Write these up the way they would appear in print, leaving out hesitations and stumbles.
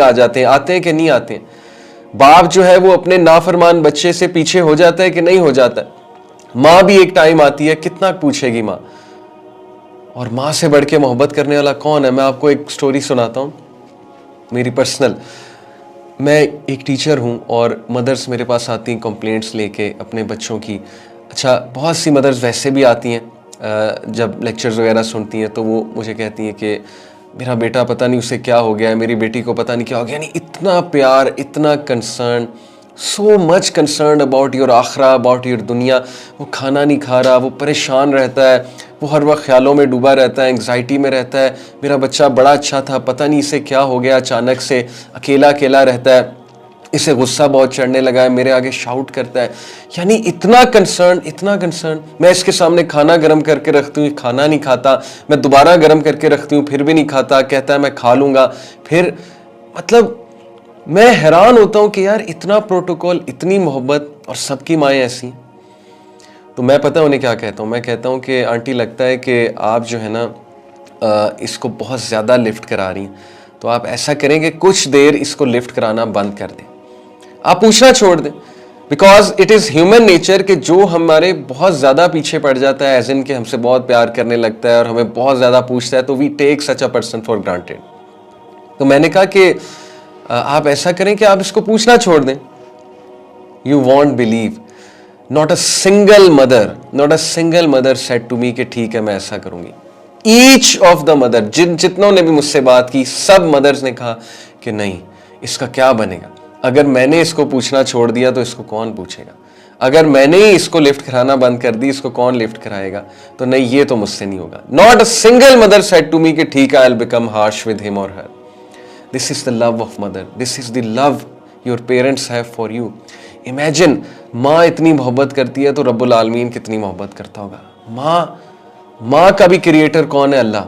आ जाते हैं कि नहीं आते हैं। बाप जो है वो अपने नाफरमान बच्चे से पीछे हो जाता है कि नहीं हो जाता है। माँ भी एक टाइम आती है, कितना पूछेगी माँ। और माँ से बढ़ के मोहब्बत करने वाला कौन है? मैं आपको एक स्टोरी सुनाता हूँ मेरी पर्सनल। मैं एक टीचर हूँ और मदर्स मेरे पास आती हैं कंप्लेंट्स लेके अपने बच्चों की। अच्छा, बहुत सी मदर्स वैसे भी आती हैं जब लेक्चर्स वगैरह सुनती हैं तो वो मुझे कहती हैं कि मेरा बेटा पता नहीं उसे क्या हो गया है, मेरी बेटी को पता नहीं क्या हो गया। नहीं, इतना प्यार, इतना concern, so much concern about your आखरा, अबाउट योर दुनिया। वो खाना नहीं खा रहा, वो परेशान रहता है, वो हर वक्त ख्यालों में डूबा रहता है, एंग्जाइटी में रहता है। मेरा बच्चा बड़ा अच्छा था, पता नहीं इसे क्या हो गया, अचानक से अकेला अकेला रहता है, इसे गुस्सा बहुत चढ़ने लगा है, मेरे आगे शाउट करता है। यानी इतना कंसर्न, इतना कंसर्न। मैं इसके सामने खाना गर्म करके रखती हूँ, खाना नहीं खाता। मैं दोबारा गर्म करके रखती हूँ, फिर भी नहीं खाता। कहता है मैं खा लूँगा फिर। मतलब मैं हैरान होता हूँ कि यार इतना प्रोटोकॉल, इतनी मोहब्बत, और सबकी माएँ ऐसी। तो मैं पता उन्हें क्या कहता हूँ? मैं कहता हूँ कि आंटी लगता है कि आप जो है ना इसको बहुत ज़्यादा लिफ्ट करा रही हैं, तो आप ऐसा करेंगे कुछ देर इसको लिफ्ट कराना बंद कर दें, आप पूछना छोड़ दें। Because it is human nature कि जो हमारे बहुत ज़्यादा पीछे पड़ जाता है, एज इन के हमसे बहुत प्यार करने लगता है और हमें बहुत ज़्यादा पूछता है, तो we take such a person for granted. तो मैंने कहा कि आप ऐसा करें कि आप इसको पूछना छोड़ दें। You won't believe, not a single mother said to me कि ठीक है मैं ऐसा करूंगी। ईच ऑफ द मदर, जितनों ने भी मुझसे बात की, सब मदर्स ने कहा कि नहीं, इसका क्या बनेगा? अगर मैंने इसको पूछना छोड़ दिया तो इसको कौन पूछेगा? अगर मैंने ही इसको लिफ्ट कराना बंद कर दी, इसको कौन लिफ्ट कराएगा? तो नहीं, ये तो मुझसे नहीं होगा। Not a single mother said to me कि ठीक है, I will become harsh with him और her. This is the love of mother, this is the love your parents have for you. Imagine, माँ इतनी मोहब्बत करती है तो रब्बुल आलमीन कितनी मोहब्बत करता होगा। माँ का भी क्रिएटर कौन है? अल्लाह।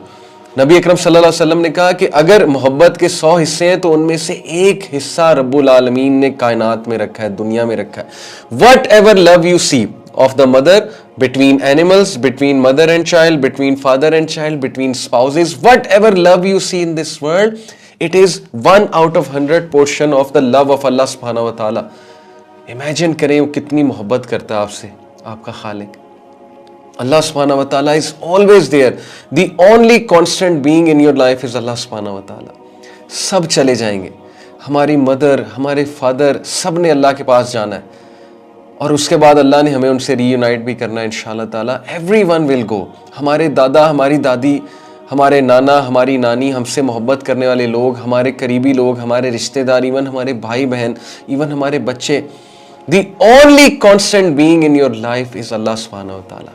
नबी अकरम सल्लल्लाहु अलैहि वसल्लम ने कहा कि अगर मोहब्बत के 100 हिस्से हैं तो उनमें से एक हिस्सा रब्बुल आलमीन ने कायनात में रखा है, दुनिया में रखा है। Whatever love you see of the mother, between animals, between mother and child, between father and child, between spouses, whatever love you see in this world, it is 1 out of 100 portion of the love of Allah सुब्हानहू व तआला। Imagine करें वो कितनी मोहब्बत करता है आपसे, आपका खालिक। Allah subhanahu wa ta'ala is always there. The only constant being in your life is Allah subhanahu wa ta'ala. सब चले जाएंगे, हमारी मदर, हमारे फादर, सब ने अल्लाह के पास जाना है और उसके बाद अल्लाह ने हमें उनसे रीयूनाइट भी करना है इंशाअल्लाह ताला। Everyone will go. हमारे दादा, हमारी दादी, हमारे नाना, हमारी नानी, हमसे मोहब्बत करने वाले लोग, हमारे करीबी लोग, हमारे रिश्तेदार, इवन हमारे भाई बहन, इवन हमारे बच्चे। The only constant being in your life is Allah subhanahu wa ta'ala.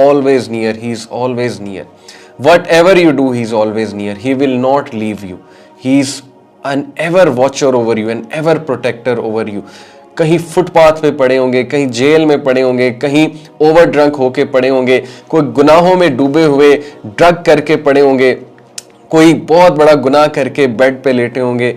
always near, He is always near. Whatever you do, He is always near. He will not leave you. He is an ever watcher over you, an ever protector over you. कहीं footpath पे पड़े होंगे, कहीं jail में पड़े होंगे, कहीं over drunk होके पड़े होंगे, कोई गुनाहों में डूबे हुए ड्रग करके पड़े होंगे, कोई बहुत बड़ा गुनाह करके बेड पे लेटे होंगे।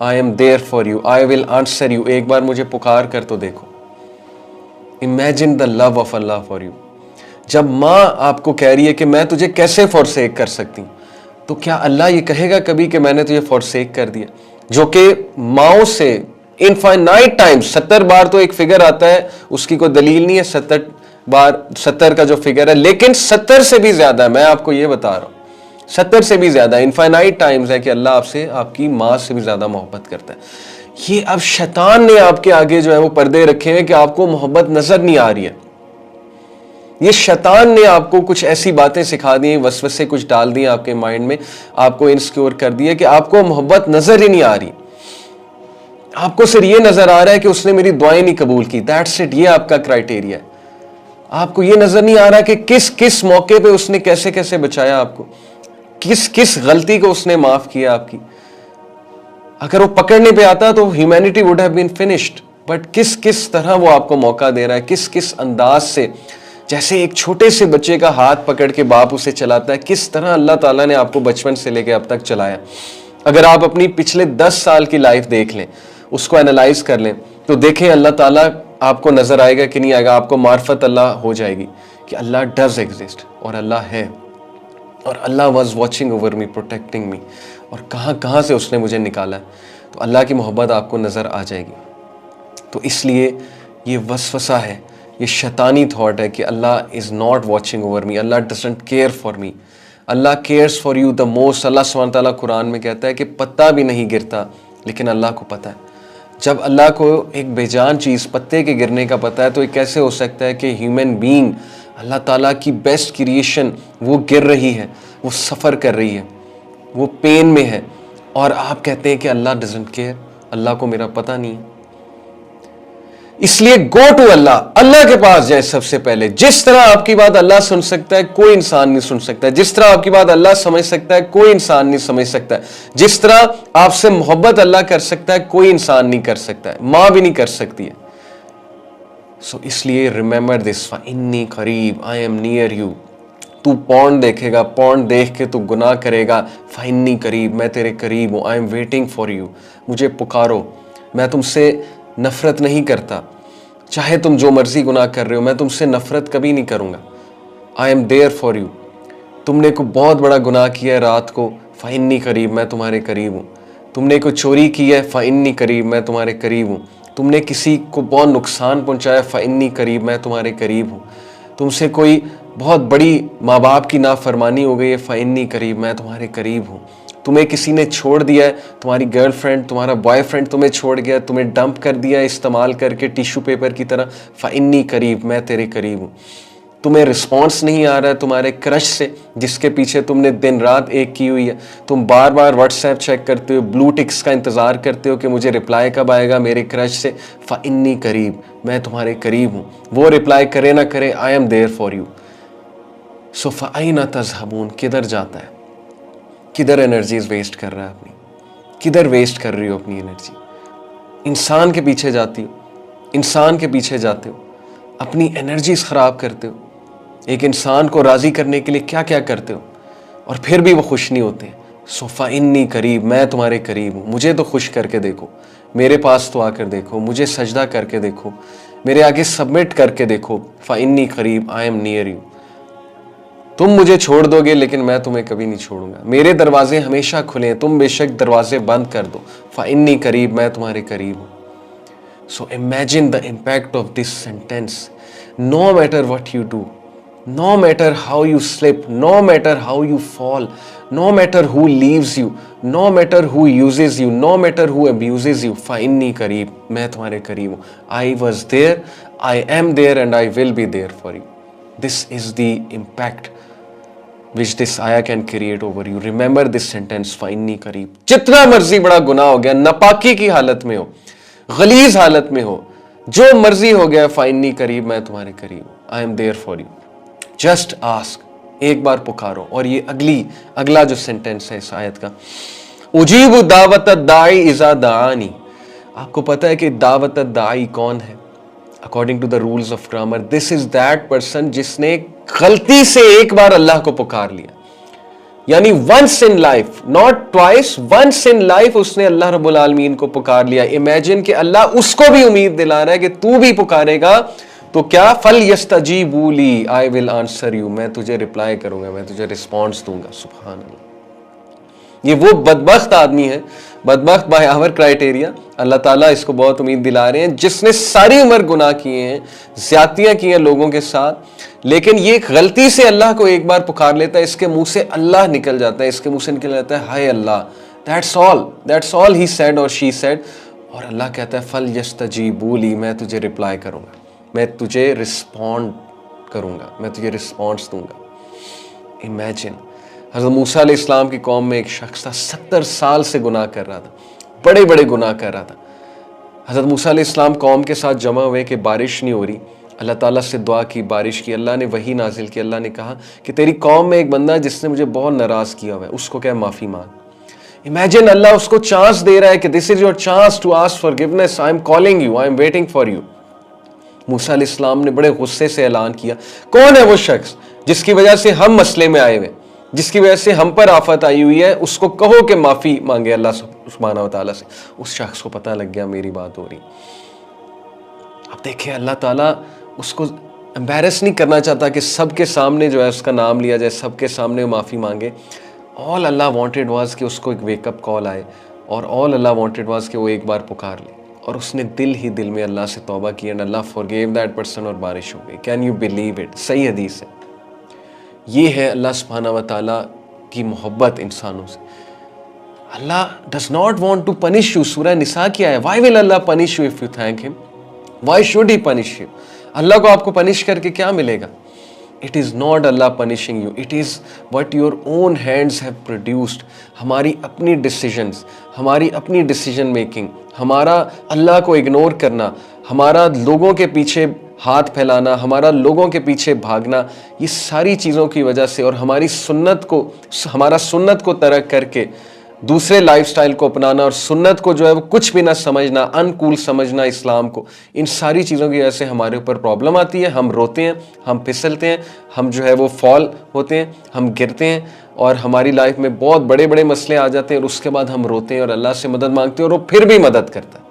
I am there for you, I will answer you. एक बार मुझे पुकार कर तो देखो। Imagine the love of Allah for you. जब माँ आपको कह रही है कि मैं तुझे कैसे forsake कर सकती हूँ, तो क्या अल्लाह ये कहेगा कभी कि मैंने तुझे forsake कर दिया? जो कि माओ से इनफाइनाइट टाइम्स, 70 बार तो एक फिगर आता है, उसकी कोई दलील नहीं है 70 बार, 70 का जो फिगर है, लेकिन 70 से भी ज्यादा है। मैं आपको ये बता रहा हूँ, 70 से भी ज्यादा इनफाइनाइट टाइम्स है कि अल्लाह आपसे, आपकी माँ से भी ज्यादा मोहब्बत करता है। ये अब शैतान ने आपके आगे जो है वो पर्दे रखे हैं कि आपको मोहब्बत नजर नहीं आ रही है। ये शैतान ने आपको कुछ ऐसी बातें सिखा दी, वसवसे कुछ डाल दिए आपके माइंड में, आपको इनसिक्योर कर दिया कि आपको मोहब्बत नजर ही नहीं आ रही। आपको सिर्फ ये नजर आ रहा है कि उसने मेरी दुआएं नहीं कबूल की, दैट्स इट। ये आपका क्राइटेरिया है। आपको ये नजर नहीं आ रहा कि किस किस मौके पे उसने कैसे कैसे बचाया आपको, किस किस गलती को उसने माफ किया आपकी। अगर वो पकड़ने पे आता तो humanity would have been finished, but किस किस तरह वो आपको मौका दे रहा है, किस किस अंदाज से। जैसे एक छोटे से बच्चे का हाथ पकड़ के बाप उसे चलाता है, किस तरह अल्लाह ताला ने आपको बचपन से लेकर अब तक चलाया। अगर आप अपनी पिछले 10 साल की लाइफ देख लें, उसको एनालाइज कर लें, तो देखें अल्लाह ताला आपको नजर आएगा कि नहीं आएगा। आपको मार्फत अल्लाह हो जाएगी कि अल्लाह डज एग्जिस्ट और अल्लाह है। और Allah was watching over me, protecting me, और कहाँ कहाँ से उसने मुझे निकाला है, तो अल्लाह की मोहब्बत आपको नज़र आ जाएगी। तो इसलिए ये वसवसा है, ये शैतानी थॉट है कि Allah is not watching over me, Allah doesn't care for me. Allah cares for you the most. Allah सुब्हानहू तआला कुरान में कहता है कि पत्ता भी नहीं गिरता लेकिन अल्लाह को पता है। जब अल्लाह को एक बेजान चीज़ पत्ते के गिरने का पता है, तो ये कैसे हो सकता है कि ह्यूमन बीइंग, अल्लाह ताला की बेस्ट क्रिएशन, वो गिर रही है, वो सफ़र कर रही है, वो पेन में है, और आप कहते हैं कि अल्लाह डजंट केयर, अल्लाह को मेरा पता नहीं है। इसलिए गो टू अल्लाह, अल्लाह के पास जाए सबसे पहले। जिस तरह आपकी बात अल्लाह सुन सकता है, कोई इंसान नहीं सुन सकता है। जिस तरह आपकी बात अल्लाह समझ सकता है, कोई इंसान नहीं समझ सकता है। जिस तरह आपसे मोहब्बत अल्लाह कर सकता है, कोई इंसान नहीं कर सकता है, मां भी नहीं कर सकती है। सो इसलिए रिमेंबर दिस, फइन्नी करीब, आई एम नियर यू। तू पॉर्न देखेगा, पॉर्न देख के तू गुनाह करेगा, फइन्नी करीब, मैं तेरे करीब हूं, आई एम वेटिंग फॉर यू। मुझे पुकारो, मैं तुमसे नफरत नहीं करता, चाहे तुम जो मर्जी गुनाह कर रहे हो, मैं तुमसे नफरत कभी नहीं करूंगा। I am there for you. तुमने को बहुत बड़ा गुनाह किया है रात को, फ़इन्नी करीब, मैं तुम्हारे करीब हूँ। तुमने को चोरी की है, फ़इन्नी करीब, मैं तुम्हारे करीब हूँ। तुमने किसी को बहुत नुकसान पहुँचाया, फ़इन्नी करीब, मैं तुम्हारे करीब हूँ। तुमसे कोई बहुत बड़ी माँ बाप की नाफरमानी हो गई है, फ़इन्नी करीब, मैं तुम्हारे करीब हूँ। तुम्हें किसी ने छोड़ दिया है, तुम्हारी गर्लफ्रेंड, तुम्हारा बॉयफ्रेंड तुम्हें छोड़ गया, तुम्हें डंप कर दिया इस्तेमाल करके टिश्यू पेपर की तरह, फ़इन्नी करीब, मैं तेरे करीब हूँ। तुम्हें रिस्पॉन्स नहीं आ रहा है तुम्हारे क्रश से, जिसके पीछे तुमने दिन रात एक की हुई है। तुम बार बार व्हाट्सएप चेक करते हो, ब्लू टिक्स का इंतज़ार करते हो कि मुझे रिप्लाई कब आएगा मेरे क्रश से, फ़इन्नी करीब, मैं तुम्हारे करीब हूँ। वो रिप्लाई करे ना करे, I am there for you. So फ़अयना तज़हबून, किधर जाता है, किधर एनर्जीज वेस्ट कर रहा है अपनी, किधर वेस्ट कर रही हो अपनी एनर्जी। इंसान के पीछे जाती हो, इंसान के पीछे जाते हो, अपनी एनर्जीज ख़राब करते हो। एक इंसान को राज़ी करने के लिए क्या क्या करते हो, और फिर भी वो खुश नहीं होते। सो फ़इन्नी करीब, मैं तुम्हारे करीब हूँ। मुझे तो खुश करके देखो, मेरे पास तो आकर देखो, मुझे सजदा करके देखो, मेरे आगे सबमिट करके देखो। फ़इन्नी करीब, आई एम नियर यू। तुम मुझे छोड़ दोगे लेकिन मैं तुम्हें कभी नहीं छोड़ूंगा। मेरे दरवाजे हमेशा खुले हैं, तुम बेशक दरवाजे बंद कर दो, फ़इन्नी करीब, मैं तुम्हारे करीब हूँ। So imagine the impact of this sentence. No matter what you do, no matter how you slip, no matter how you fall, no matter who leaves you, no matter who uses you, no matter who abuses you, फ़इन्नी करीब, मैं तुम्हारे करीब हूँ। I was there, I am there, and I will be there for you. This is the impact which this ayah can create over you. Remember this sentence, फ़इन्नी करीब। जितना मर्जी बड़ा गुनाह हो गया, नापाकी की हालत में हो, गलीज हालत में हो, जो मर्जी हो गया, फ़इन्नी करीब, मैं तुम्हारे करीब हूँ। I am there for you. Just ask, एक बार पुकारो। और ये अगला जो सेंटेंस है इस आयत का, उजीबु दावत दाई इज़ा दानी। आपको पता है कि दावत दाई कौन है? According to the rules of grammar, this is that person जिसने गलती से एक बार अल्लाह को पुकार लिया, यानी once in life, not twice, once in life उसने अल्लाह रब्बुल आलमीन को पुकार लिया। इमेजिन कि अल्लाह उसको भी उम्मीद दिला रहा है कि तू भी पुकारेगा तो क्या, फल यस्तजीबू ली, आई विल आंसर यू, मैं तुझे रिप्लाई करूंगा, मैं तुझे रिस्पॉन्स दूंगा। सुभान अल्लाह। ये वो बदबख्त आदमी है, बदबख्त बाय आवर क्राइटेरिया, अल्लाह ताला इसको बहुत उम्मीद दिला रहे हैं, जिसने सारी उम्र गुनाह किए हैं, ज्यादतियां की हैं लोगों के साथ, लेकिन ये गलती से अल्लाह को एक बार पुकार लेता है, इसके मुंह से अल्लाह निकल जाता है, इसके मुंह से निकल जाता है हाय अल्लाह। दैट्स ऑल ही सेड और शी सेड। और अल्लाह कहता है फल यस्तजीबू ली, मैं तुझे रिप्लाई करूंगा, मैं तुझे रिस्पॉन्ड करूंगा, मैं तुझे रिस्पॉन्स दूंगा। इमेजिन, हज़रत मूसा अलैहिस्सलाम की कौम में एक शख्स था, 70 साल से गुनाह कर रहा था, बड़े बड़े गुनाह कर रहा था। हज़रत मूसा अलैहिस्सलाम कौम के साथ जमा हुए कि बारिश नहीं हो रही, अल्लाह ताला से दुआ की, बारिश की, अल्लाह ने वही नाजिल की। अल्लाह ने कहा कि तेरी कौम में एक बंदा है जिसने मुझे बहुत नाराज़ किया हुआ है, उसको क्या माफ़ी मांग। इमेजिन, अल्लाह उसको चांस दे रहा है कि this is your chance to ask forgiveness, I am calling you, I am waiting for you. Musa अलैहिस्सलाम ने बड़े गुस्से से ऐलान किया, कौन है वो शख्स जिसकी वजह से हम मसले में आए हुए, जिसकी वजह से हम पर आफत आई हुई है, उसको कहो कि माफ़ी मांगे अल्लाह सुब्हानहू व तआला से। उस शख्स को पता लग गया मेरी बात हो रही। अब देखिए, अल्लाह ताला उसको एम्बैरस नहीं करना चाहता कि सबके सामने जो है उसका नाम लिया जाए, सबके सामने माफ़ी मांगे। ऑल अल्लाह वांटेड वाज कि उसको एक वेकअप कॉल आए, और ऑल अल्लाह वांटेड वाज कि वो एक बार पुकार ले, और उसने दिल ही दिल में अल्लाह से तौबा की and Allah forgive that person और बारिश हो गई। Can you believe it? सही हदीस है। ये है अल्लाह सुब्हानहू व तआला की मोहब्बत इंसानों से। Allah does not want to punish you. सूरह निसा क्या है? Why will Allah punish you if you thank him? Why should he punish you? Allah को आपको पनिश करके क्या मिलेगा? It is not Allah punishing you, it is what your own hands have produced. हमारी अपनी डिसीजंस, हमारी अपनी decision making, हमारा अल्लाह को इग्नोर करना, हमारा लोगों के पीछे हाथ फैलाना, हमारा लोगों के पीछे भागना, ये सारी चीज़ों की वजह से, और हमारी हमारा सुन्नत को तर्क करके दूसरे लाइफस्टाइल को अपनाना, और सुन्नत को जो है वो कुछ भी ना समझना, अनकूल समझना इस्लाम को, इन सारी चीज़ों की वजह से हमारे ऊपर प्रॉब्लम आती है। हम रोते हैं, हम फिसलते हैं, हम जो है वो फॉल होते हैं, हम गिरते हैं, और हमारी लाइफ में बहुत बड़े बड़े मसले आ जाते हैं, और उसके बाद हम रोते हैं और अल्लाह से मदद मांगते हैं, और वो फिर भी मदद करता है।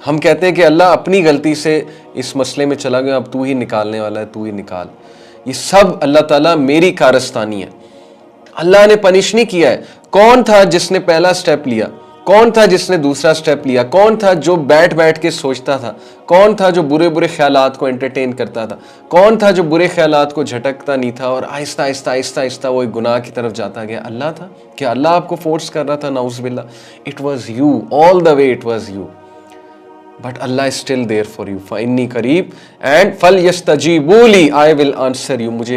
हम कहते हैं कि अल्लाह अपनी गलती से इस मसले में चला गया, अब तू ही निकालने वाला है, तू ही निकाल। ये सब अल्लाह ताला मेरी कारस्तानी है। अल्लाह ने पनिश नहीं किया है। कौन था जिसने पहला स्टेप लिया? कौन था जिसने दूसरा स्टेप लिया? कौन था जो बैठ बैठ के सोचता था? कौन था जो बुरे बुरे ख्यालात को एंटरटेन करता था? कौन था जो बुरे ख्यालात को झटकता नहीं था और आहिस्ता आहिस्ता आहिस्ता आहिस्ता वो एक गुनाह की तरफ जाता गया? अल्लाह था। क्या अल्लाह आपको फोर्स कर रहा था? नाउज़ुबिल्लाह, it was you, all the way it was you. But Allah is still there for you. फ़इन्नी करीब एंड फल यस्तजीबू ली, आई विल आंसर यू। मुझे